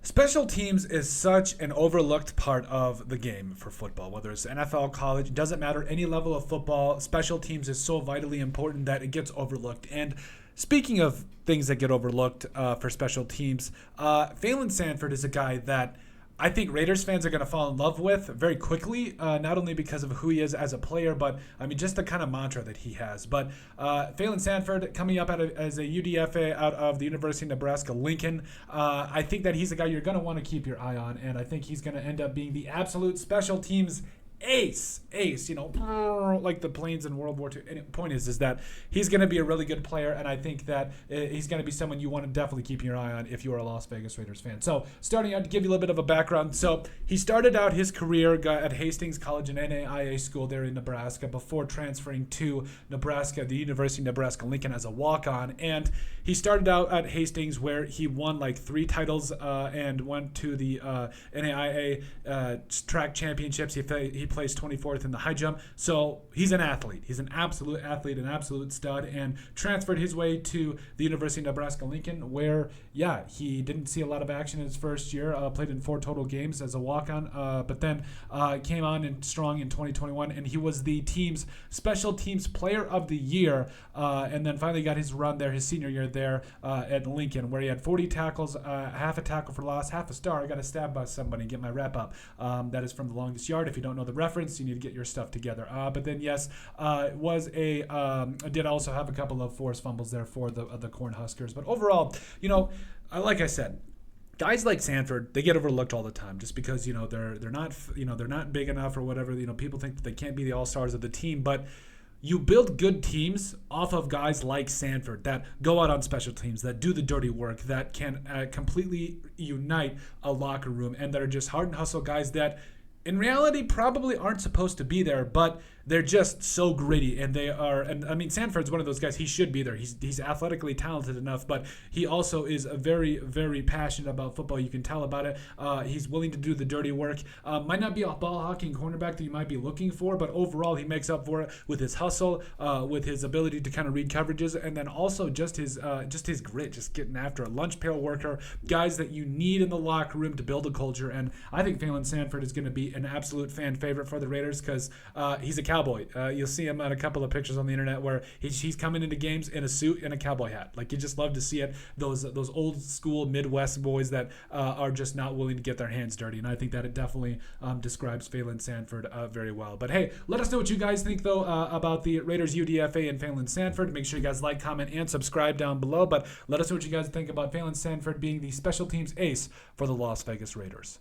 Special teams is such an overlooked part of the game for football, whether it's NFL, college, it doesn't matter, any level of football. Special teams is so vitally important that it gets overlooked. And speaking of things that get overlooked for special teams, Phalen Sanford is a guy that I think Raiders fans are going to fall in love with very quickly, not only because of who he is as a player, but I mean just the kind of mantra that he has. But Phalen Sanford coming up as a UDFA out of the University of Nebraska Lincoln, I think that he's a guy you're going to want to keep your eye on, and I think he's going to end up being the absolute special teams ace, like the planes in World War II. And the point is that he's going to be a really good player, and I think that he's going to be someone you want to definitely keep your eye on if you are a Las Vegas Raiders fan. So starting out to give you a little bit of a background. So he started out his career at Hastings College, an NAIA school there in Nebraska, before transferring to Nebraska, the University of Nebraska Lincoln, as a walk-on. And he started out at Hastings, where he won like 3 titles and went to the NAIA track championships. He placed 24th in the high jump. So he's an athlete. He's an absolute athlete, an absolute stud, and transferred his way to the University of Nebraska Lincoln, where, he didn't see a lot of action in his first year, played in 4 total games as a walk-on, but then came on strong in 2021, and he was the team's special teams player of the year, and then finally got his run there, his senior year there at Lincoln, where he had 40 tackles, half a tackle for loss, half a star. I got to stab by somebody, get my rep up. That is from The Longest Yard. If you don't know the reference, you need to get your stuff together. But then, yes, did also have a couple of forced fumbles there for the Cornhuskers. But overall, like I said, guys like Sanford, they get overlooked all the time just because they're not big enough or whatever. People think that they can't be the all-stars of the team, but you build good teams off of guys like Sanford that go out on special teams, that do the dirty work, that can completely unite a locker room, and that are just hard and hustle guys that in reality probably aren't supposed to be there, but they're just so gritty, and they are. And I mean, Sanford's one of those guys. He should be there. He's athletically talented enough, but he also is a very, very passionate about football. You can tell about it. He's willing to do the dirty work. Might not be a ball hawking cornerback that you might be looking for, but overall he makes up for it with his hustle, with his ability to kind of read coverages, and then also just his grit, just getting after a lunch pail worker, guys that you need in the locker room to build a culture. And I think Phalen Sanford is going to be an absolute fan favorite for the Raiders because he's a cowboy. You'll see him on a couple of pictures on the internet where he's coming into games in a suit and a cowboy hat. Like, you just love to see it. Those old school Midwest boys that are just not willing to get their hands dirty. And I think that it definitely describes Phalen Sanford very well. But hey, let us know what you guys think though about the Raiders UDFA and Phalen Sanford. Make sure you guys like, comment, and subscribe down below. But let us know what you guys think about Phalen Sanford being the special teams ace for the Las Vegas Raiders.